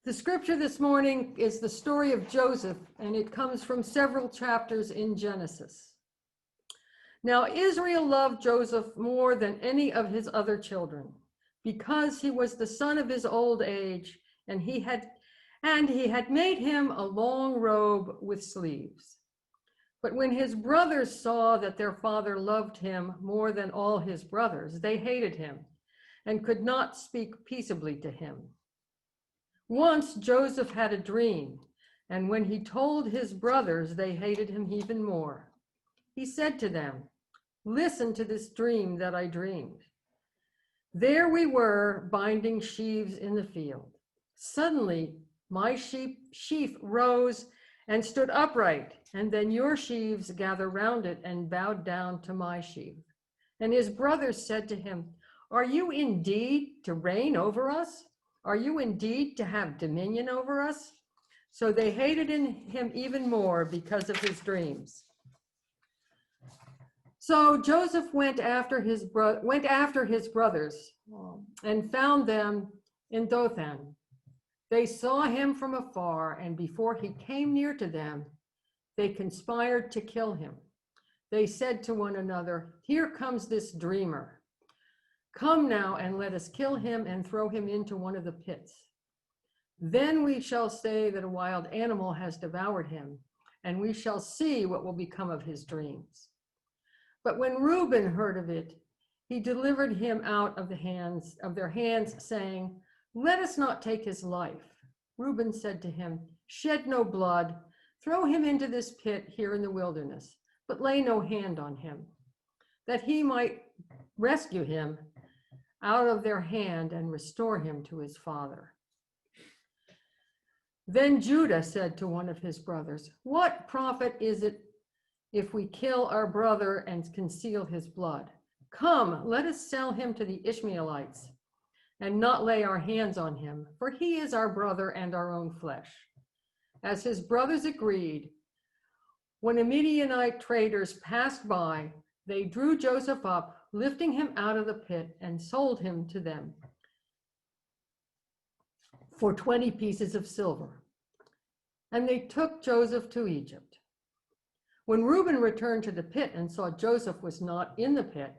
The scripture this morning is the story of Joseph, and it comes from several chapters in Genesis. Now Israel loved Joseph more than any of his other children, because he was the son of his old age, and he had made him a long robe with sleeves. But when his brothers saw that their father loved him more than all his brothers, they hated him and could not speak peaceably to him. Once Joseph had a dream, and when he told his brothers, they hated him even more. He said to them, "Listen to this dream that I dreamed. There we were binding sheaves in the field. Suddenly, my sheaf rose and stood upright, and then your sheaves gathered round it and bowed down to my sheaf." And his brothers said to him, "Are you indeed to reign over us? Are you indeed to have dominion over us?" So they hated him even more because of his dreams. So Joseph went after his brothers and found them in Dothan. They saw him from afar, and before he came near to them, they conspired to kill him. They said to one another, "Here comes this dreamer. Come now and let us kill him and throw him into one of the pits. Then we shall say that a wild animal has devoured him, and we shall see what will become of his dreams." But when Reuben heard of it, he delivered him out of their hands, saying, "Let us not take his life." Reuben said to him, "Shed no blood, throw him into this pit here in the wilderness, but lay no hand on him, that he might rescue him out of their hand and restore him to his father." Then Judah said to one of his brothers, "What profit is it if we kill our brother and conceal his blood? Come, let us sell him to the Ishmaelites and not lay our hands on him, for he is our brother and our own flesh." As his brothers agreed, when the Midianite traders passed by, they drew Joseph up, lifting him out of the pit, and sold him to them for 20 pieces of silver. And they took Joseph to Egypt. When Reuben returned to the pit and saw Joseph was not in the pit,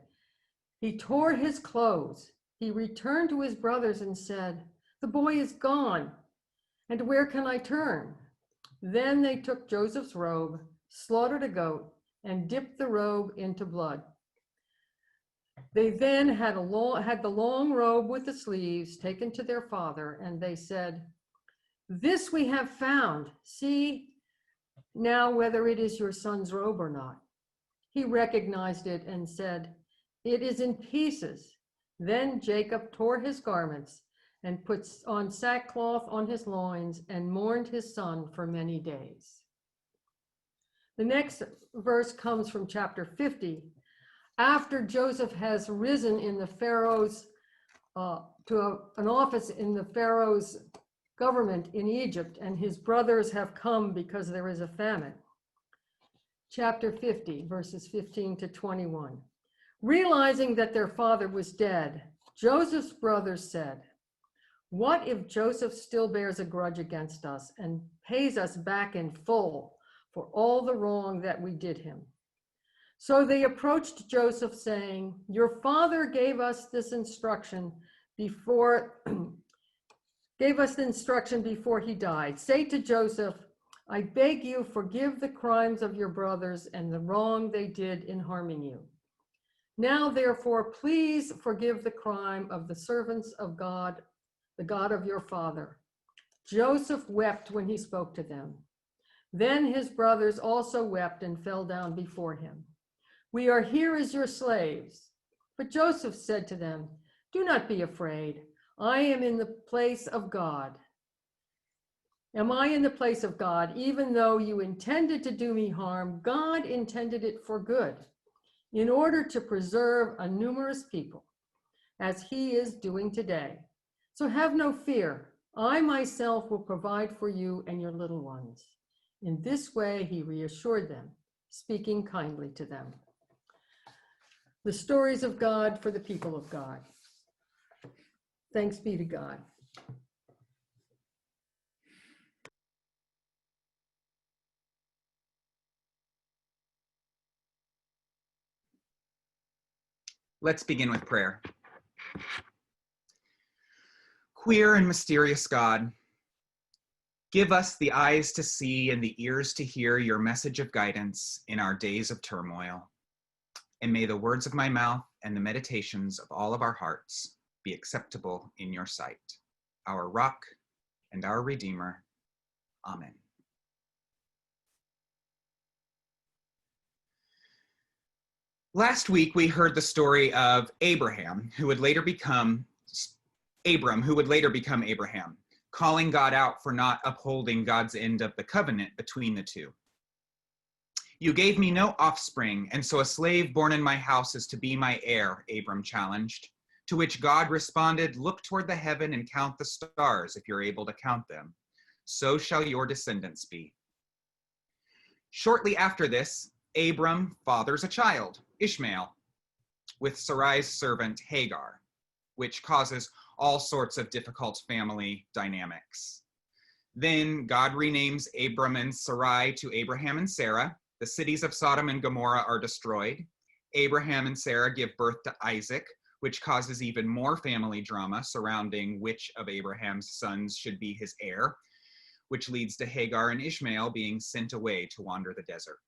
he tore his clothes. He returned to his brothers and said, "The boy is gone, and where can I turn?" Then they took Joseph's robe, slaughtered a goat, and dipped the robe into blood. They then had the long robe with the sleeves taken to their father, and they said, "This we have found. See now whether it is your son's robe or not." He recognized it and said, "It is in pieces." Then Jacob tore his garments and put on sackcloth on his loins and mourned his son for many days. The next verse comes from chapter 50. After Joseph has risen in the Pharaoh's an office in the Pharaoh's government in Egypt, and his brothers have come because there is a famine. Chapter 50, verses 15 to 21. Realizing that their father was dead, Joseph's brothers said, "What if Joseph still bears a grudge against us and pays us back in full for all the wrong that we did him?" So they approached Joseph, saying, "Your father gave us the instruction before he died. Say to Joseph, 'I beg you, forgive the crimes of your brothers and the wrong they did in harming you. Now, therefore, please forgive the crime of the servants of God, the God of your father.' Joseph wept when he spoke to them. Then his brothers also wept and fell down before him. 'We are here as your slaves.' But Joseph said to them, 'Do not be afraid. I am in the place of God. Am I in the place of God? Even though you intended to do me harm, God intended it for good, in order to preserve a numerous people, as he is doing today. So have no fear. I myself will provide for you and your little ones.' In this way, he reassured them, speaking kindly to them." The stories of God for the people of God. Thanks be to God. Let's begin with prayer. Queer and mysterious God, give us the eyes to see and the ears to hear your message of guidance in our days of turmoil. And may the words of my mouth and the meditations of all of our hearts be acceptable in your sight, our rock and our Redeemer. Amen. Last week, we heard the story of Abram, who would later become Abraham, calling God out for not upholding God's end of the covenant between the two. You gave me no offspring, and so a slave born in my house is to be my heir, Abram challenged, to which God responded, look toward the heaven and count the stars if you're able to count them. So shall your descendants be. Shortly after this, Abram fathers a child, Ishmael, with Sarai's servant Hagar, which causes all sorts of difficult family dynamics. Then God renames Abram and Sarai to Abraham and Sarah. The cities of Sodom and Gomorrah are destroyed. Abraham and Sarah give birth to Isaac, which causes even more family drama surrounding which of Abraham's sons should be his heir, which leads to Hagar and Ishmael being sent away to wander the desert.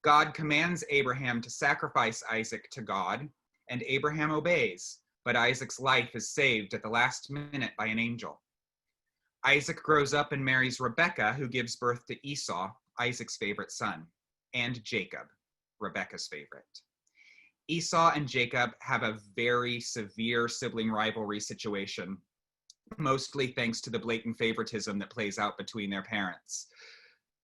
God commands Abraham to sacrifice Isaac to God, and Abraham obeys, but Isaac's life is saved at the last minute by an angel. Isaac grows up and marries Rebekah, who gives birth to Esau, Isaac's favorite son, and Jacob, Rebekah's favorite. Esau and Jacob have a very severe sibling rivalry situation, mostly thanks to the blatant favoritism that plays out between their parents.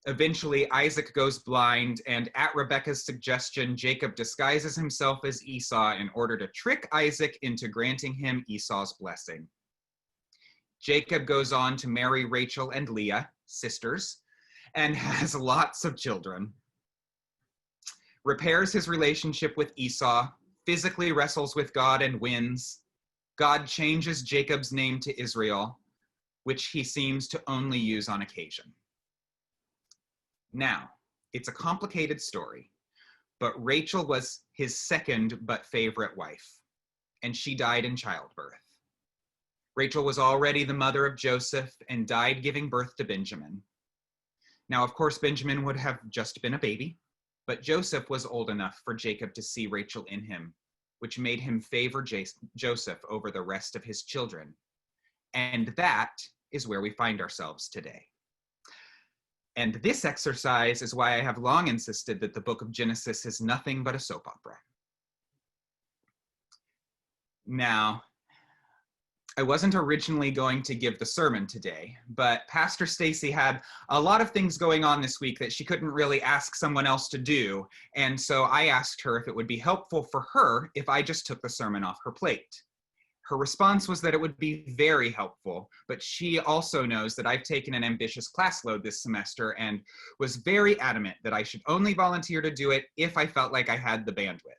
Eventually, Isaac goes blind, and at Rebekah's suggestion, Jacob disguises himself as Esau in order to trick Isaac into granting him Esau's blessing. Jacob goes on to marry Rachel and Leah, sisters, and has lots of children. Repairs his relationship with Esau, physically wrestles with God and wins. God changes Jacob's name to Israel, which he seems to only use on occasion. Now, it's a complicated story, but Rachel was his second but favorite wife, and she died in childbirth. Rachel was already the mother of Joseph and died giving birth to Benjamin. Now, of course, Benjamin would have just been a baby, but Joseph was old enough for Jacob to see Rachel in him, which made him favor Joseph over the rest of his children. And that is where we find ourselves today. And this exercise is why I have long insisted that the book of Genesis is nothing but a soap opera. Now, I wasn't originally going to give the sermon today, but Pastor Stacy had a lot of things going on this week that she couldn't really ask someone else to do. And so I asked her if it would be helpful for her if I just took the sermon off her plate. Her response was that it would be very helpful, but she also knows that I've taken an ambitious class load this semester and was very adamant that I should only volunteer to do it if I felt like I had the bandwidth.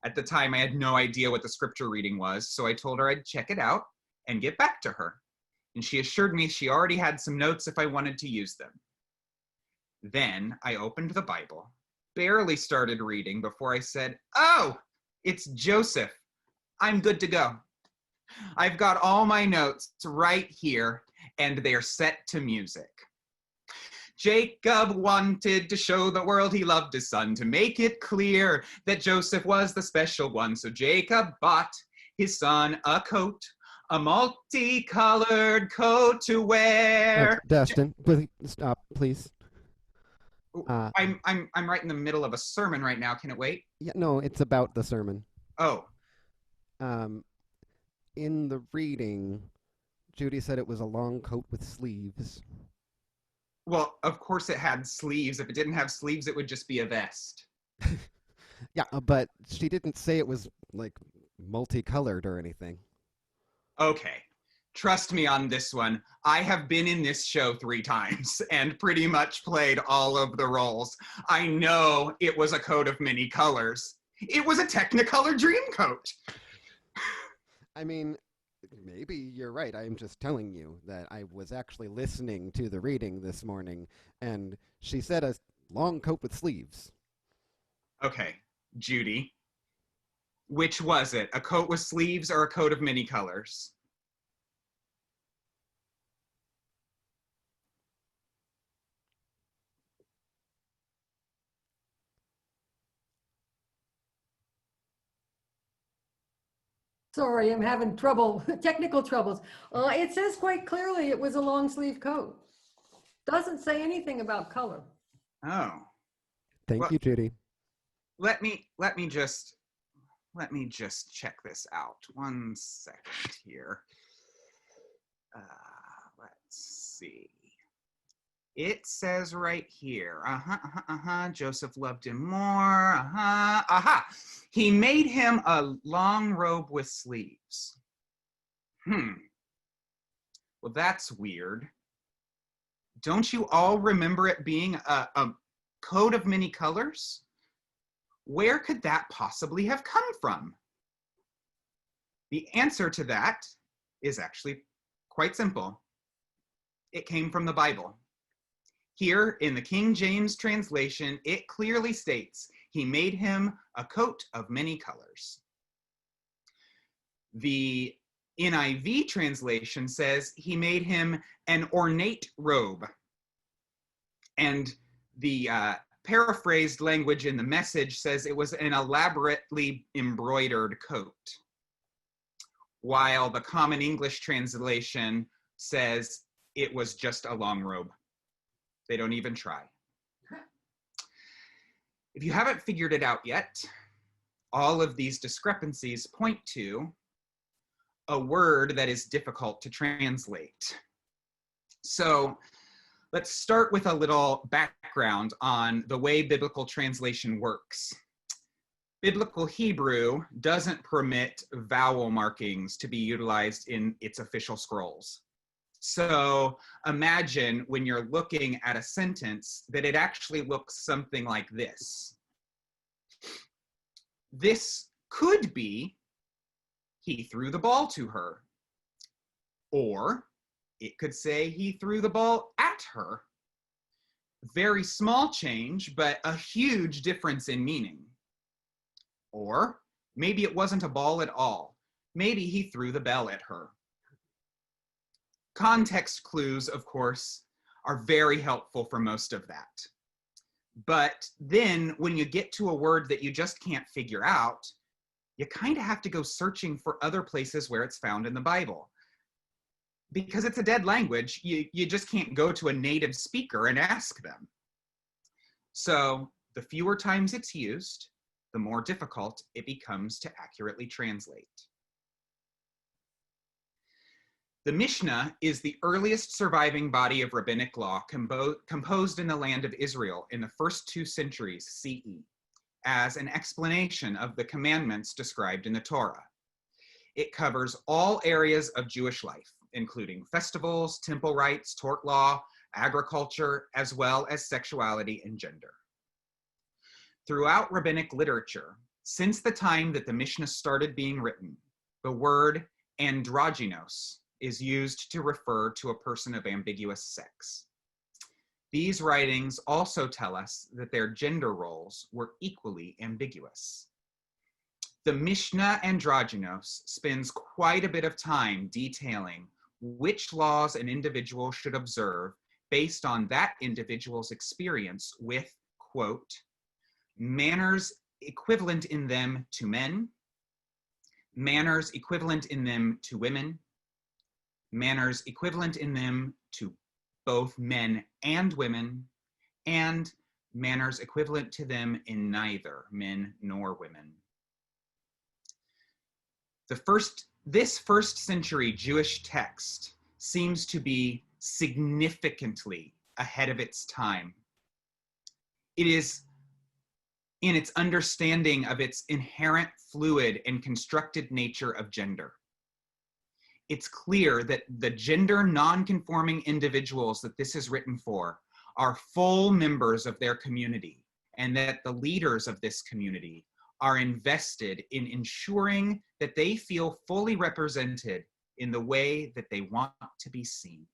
At the time, I had no idea what the scripture reading was, so I told her I'd check it out and get back to her. And she assured me she already had some notes if I wanted to use them. Then I opened the Bible, barely started reading before I said, "Oh, it's Joseph. I'm good to go. I've got all my notes right here, and they're set to music. Jacob wanted to show the world he loved his son, to make it clear that Joseph was the special one. So Jacob bought his son a coat, a multicolored coat to wear." Dustin, please stop, please. I'm right in the middle of a sermon right now. Can it wait? Yeah, no, it's about the sermon. Oh. In the reading, Judy said it was a long coat with sleeves. Well, of course it had sleeves. If it didn't have sleeves, it would just be a vest. Yeah, but she didn't say it was, like, multicolored or anything. Okay. Trust me on this one. I have been in this show 3 times and pretty much played all of the roles. I know it was a coat of many colors. It was a Technicolor Dreamcoat. I mean, maybe you're right. I'm just telling you that I was actually listening to the reading this morning, and she said a long coat with sleeves. Okay, Judy, Which was it? A coat with sleeves or a coat of many colors? Sorry, I'm having trouble, technical troubles. It says quite clearly it was a long sleeve coat. Doesn't say anything about color. Oh, Thank well, you, Judy. let me just check this out. 1 second here. Let's see. It says right here, Joseph loved him more, He made him a long robe with sleeves. Well, that's weird. Don't you all remember it being a coat of many colors? Where could that possibly have come from? The answer to that is actually quite simple. It came from the Bible. Here in the King James translation, it clearly states, he made him a coat of many colors. The NIV translation says he made him an ornate robe. And the paraphrased language in the Message says it was an elaborately embroidered coat, while the Common English translation says it was just a long robe. They don't even try. If you haven't figured it out yet, all of these discrepancies point to a word that is difficult to translate. So let's start with a little background on the way biblical translation works. Biblical Hebrew doesn't permit vowel markings to be utilized in its official scrolls. So imagine when you're looking at a sentence that it actually looks something like this. This could be, he threw the ball to her. Or it could say he threw the ball at her. Very small change, but a huge difference in meaning. Or maybe it wasn't a ball at all. Maybe he threw the bell at her. Context clues, of course, are very helpful for most of that. But then when you get to a word that you just can't figure out, you kind of have to go searching for other places where it's found in the Bible. Because it's a dead language, you just can't go to a native speaker and ask them. So the fewer times it's used, the more difficult it becomes to accurately translate. The Mishnah is the earliest surviving body of rabbinic law composed in the land of Israel in the first 2 centuries CE as an explanation of the commandments described in the Torah. It covers all areas of Jewish life, including festivals, temple rites, tort law, agriculture, as well as sexuality and gender. Throughout rabbinic literature, since the time that the Mishnah started being written, the word androgynos is used to refer to a person of ambiguous sex. These writings also tell us that their gender roles were equally ambiguous. The Mishnah Androgynos spends quite a bit of time detailing which laws an individual should observe based on that individual's experience with, quote, manners equivalent in them to men, manners equivalent in them to women, manners equivalent in them to both men and women, and manners equivalent to them in neither men nor women. This first century Jewish text seems to be significantly ahead of its time. It is in its understanding of its inherent fluid and constructed nature of gender. It's clear that the gender non-conforming individuals that this is written for are full members of their community, and that the leaders of this community are invested in ensuring that they feel fully represented in the way that they want to be seen.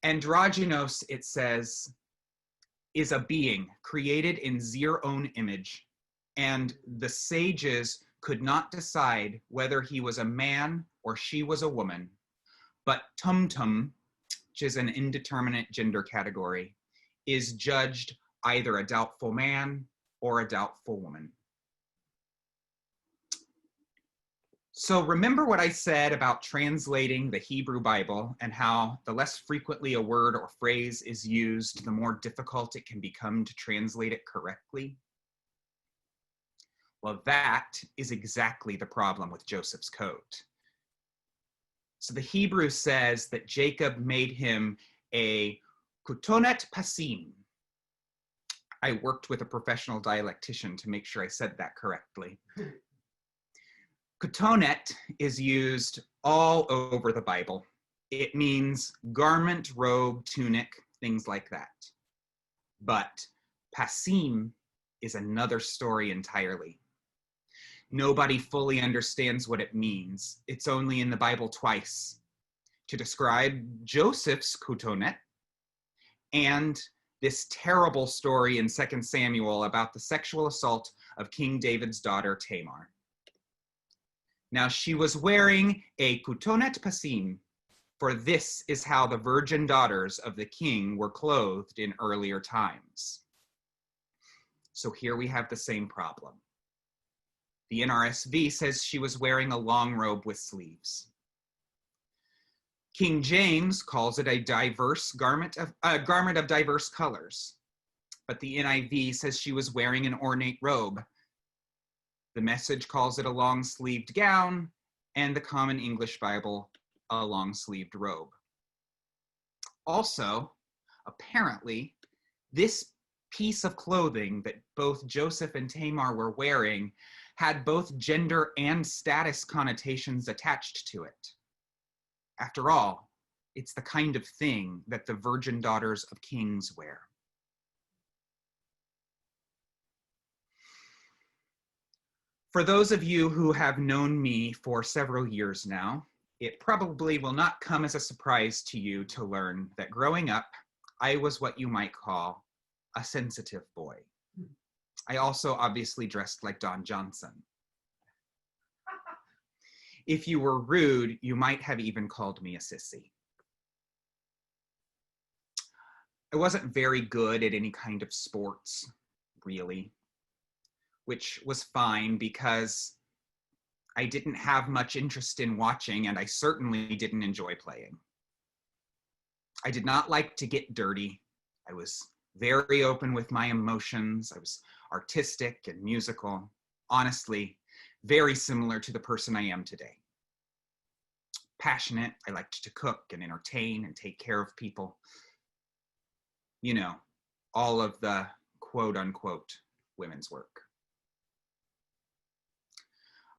Androgynos, it says, is a being created in Zir own image, and the sages could not decide whether he was a man or she was a woman, but tum-tum, which is an indeterminate gender category, is judged either a doubtful man or a doubtful woman. So remember what I said about translating the Hebrew Bible and how the less frequently a word or phrase is used, the more difficult it can become to translate it correctly? Well, that is exactly the problem with Joseph's coat. So the Hebrew says that Jacob made him a kutonet pasim. I worked with a professional dialectician to make sure I said that correctly. Kutonet is used all over the Bible. It means garment, robe, tunic, things like that. But pasim is another story entirely. Nobody fully understands what it means. It's only in the Bible twice to describe Joseph's kutonet and this terrible story in 2 Samuel about the sexual assault of King David's daughter Tamar. Now she was wearing a kutonet pasim, for this is how the virgin daughters of the king were clothed in earlier times. So here we have the same problem. The NRSV says she was wearing a long robe with sleeves. King James calls it a garment of diverse colors, but the NIV says she was wearing an ornate robe. The Message calls it a long-sleeved gown, and the Common English Bible, a long-sleeved robe. Also, apparently, this piece of clothing that both Joseph and Tamar were wearing had both gender and status connotations attached to it. After all, it's the kind of thing that the virgin daughters of kings wear. For those of you who have known me for several years now, it probably will not come as a surprise to you to learn that growing up, I was what you might call a sensitive boy. I also obviously dressed like Don Johnson. If you were rude, you might have even called me a sissy. I wasn't very good at any kind of sports, really, which was fine because I didn't have much interest in watching, and I certainly didn't enjoy playing. I did not like to get dirty. I was very open with my emotions. I was artistic and musical. Honestly, very similar to the person I am today. Passionate, I liked to cook and entertain and take care of people. You know, all of the quote unquote women's work.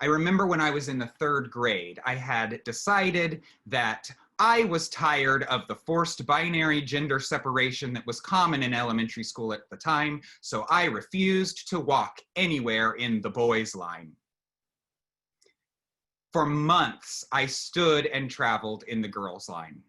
I remember when I was in the 3rd grade, I had decided that I was tired of the forced binary gender separation that was common in elementary school at the time, so I refused to walk anywhere in the boys' line. For months, I stood and traveled in the girls' line.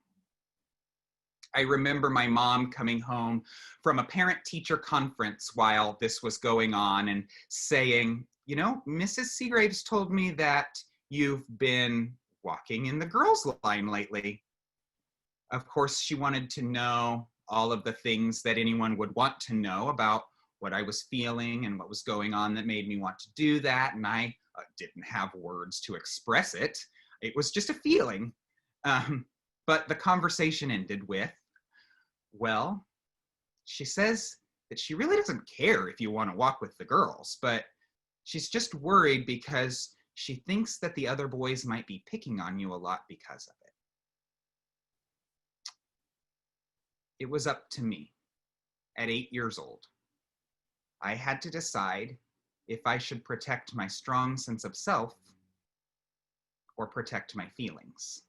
I remember my mom coming home from a parent-teacher conference while this was going on and saying, you know, Mrs. Seagraves told me that you've been walking in the girls' line lately. Of course, she wanted to know all of the things that anyone would want to know about what I was feeling and what was going on that made me want to do that. And I didn't have words to express it. It was just a feeling. But the conversation ended with, well, she says that she really doesn't care if you want to walk with the girls, but she's just worried because she thinks that the other boys might be picking on you a lot because of it. It was up to me at 8 years old. I had to decide if I should protect my strong sense of self or protect my feelings.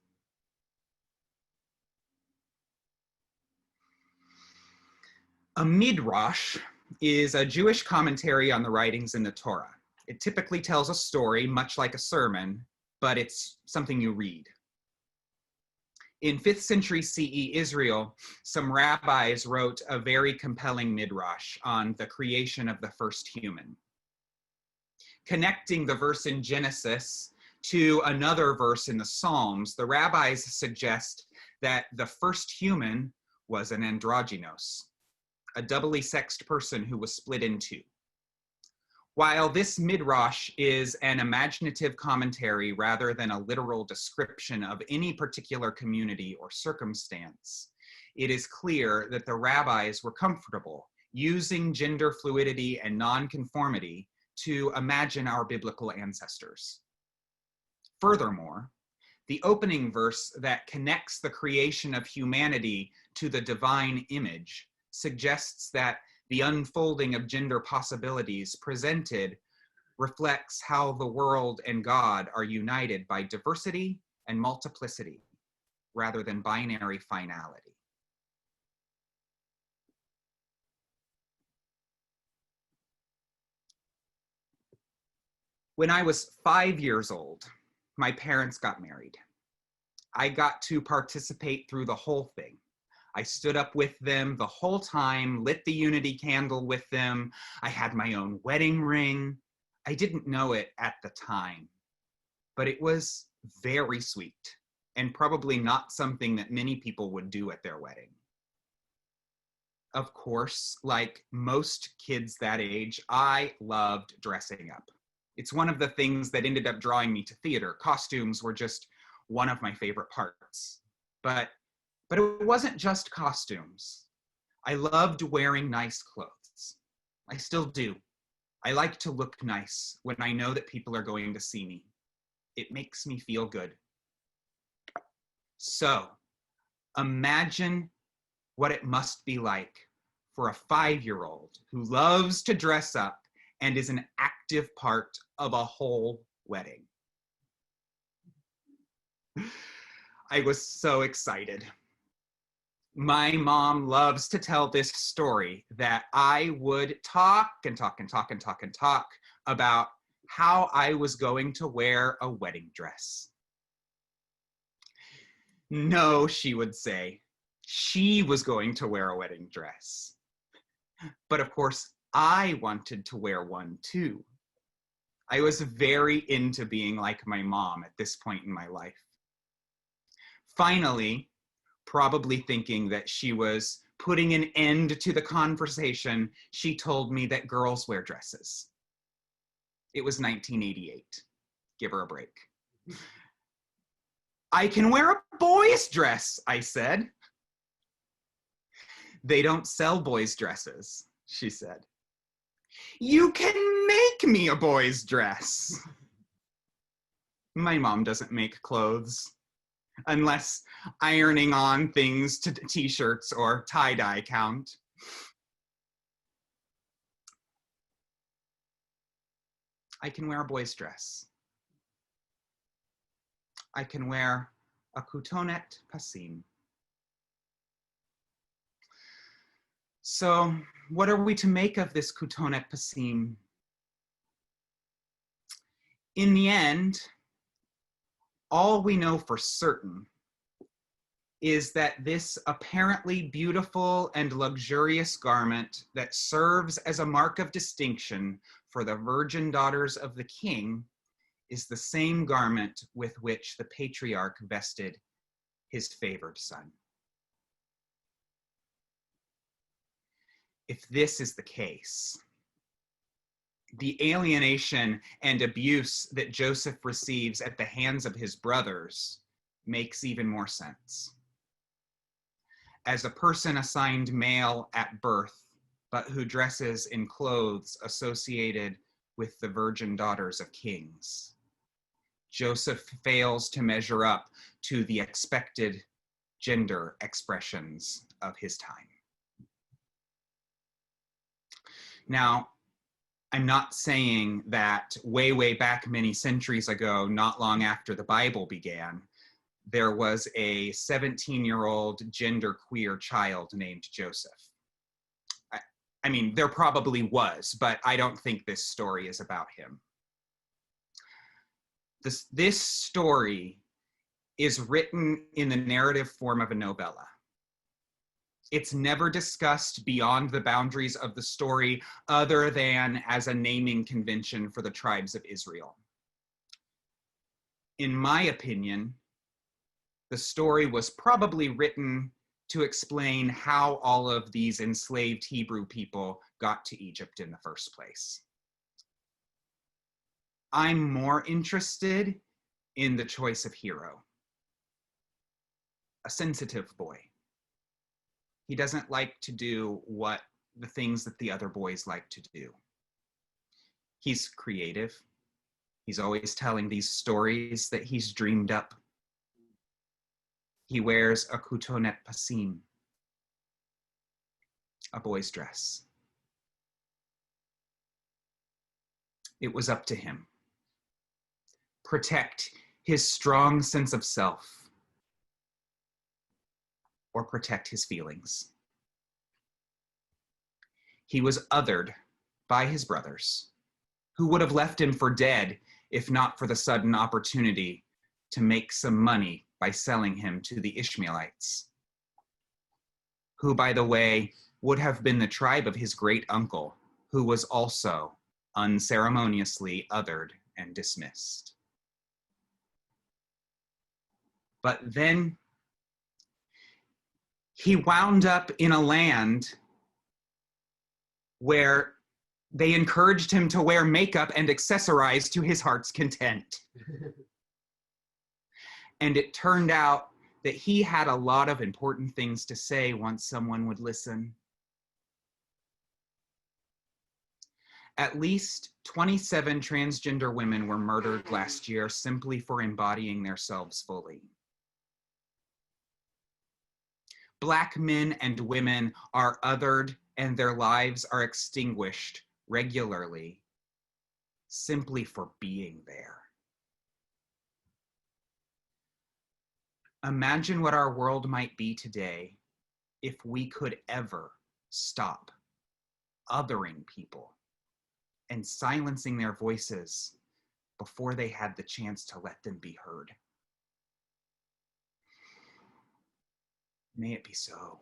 A midrash is a Jewish commentary on the writings in the Torah. It typically tells a story, much like a sermon, but it's something you read. In 5th century CE Israel, some rabbis wrote a very compelling midrash on the creation of the first human. Connecting the verse in Genesis to another verse in the Psalms, the rabbis suggest that the first human was an androgynos, a doubly sexed person who was split in two. While this midrash is an imaginative commentary rather than a literal description of any particular community or circumstance, it is clear that the rabbis were comfortable using gender fluidity and nonconformity to imagine our biblical ancestors. Furthermore, the opening verse that connects the creation of humanity to the divine image suggests that the unfolding of gender possibilities presented reflects how the world and God are united by diversity and multiplicity rather than binary finality. When I was 5 years old, my parents got married. I got to participate through the whole thing. I stood up with them the whole time, lit the unity candle with them. I had my own wedding ring. I didn't know it at the time, but it was very sweet and probably not something that many people would do at their wedding. Of course, like most kids that age, I loved dressing up. It's one of the things that ended up drawing me to theater. Costumes were just one of my favorite parts. But it wasn't just costumes. I loved wearing nice clothes. I still do. I like to look nice when I know that people are going to see me. It makes me feel good. So, imagine what it must be like for a 5-year-old who loves to dress up and is an active part of a whole wedding. I was so excited. My mom loves to tell this story that I would talk about how I was going to wear a wedding dress. No, she would say, she was going to wear a wedding dress. But of course, I wanted to wear one too. I was very into being like my mom at this point in my life. Finally, probably thinking that she was putting an end to the conversation, she told me that girls wear dresses. It was 1988. Give her a break. I can wear a boy's dress, I said. They don't sell boys' dresses, she said. You can make me a boy's dress. My mom doesn't make clothes unless ironing on things to t-shirts or tie-dye count. I can wear a boy's dress. I can wear a coutonette passim. So what are we to make of this coutonette passim? In the end, all we know for certain is that this apparently beautiful and luxurious garment that serves as a mark of distinction for the virgin daughters of the king is the same garment with which the patriarch vested his favored son. If this is the case, the alienation and abuse that Joseph receives at the hands of his brothers makes even more sense. As a person assigned male at birth, but who dresses in clothes associated with the virgin daughters of kings, Joseph fails to measure up to the expected gender expressions of his time. Now, I'm not saying that way back many centuries ago, not long after the Bible began, there was a 17-year-old genderqueer child named Joseph. I mean, there probably was, but I don't think this story is about him. This story is written in the narrative form of a novella. It's never discussed beyond the boundaries of the story other than as a naming convention for the tribes of Israel. In my opinion, the story was probably written to explain how all of these enslaved Hebrew people got to Egypt in the first place. I'm more interested in the choice of hero. A sensitive boy. He doesn't like to do the things that the other boys like to do. He's creative. He's always telling these stories that he's dreamed up. He wears a coutonnet passim, a boy's dress. It was up to him. Protect his strong sense of self, or protect his feelings. He was othered by his brothers, who would have left him for dead if not for the sudden opportunity to make some money by selling him to the Ishmaelites, who, by the way, would have been the tribe of his great uncle, who was also unceremoniously othered and dismissed. But then he wound up in a land where they encouraged him to wear makeup and accessorize to his heart's content. And it turned out that he had a lot of important things to say once someone would listen. At least 27 transgender women were murdered last year simply for embodying themselves fully. Black men and women are othered and their lives are extinguished regularly simply for being there. Imagine what our world might be today if we could ever stop othering people and silencing their voices before they had the chance to let them be heard. May it be so.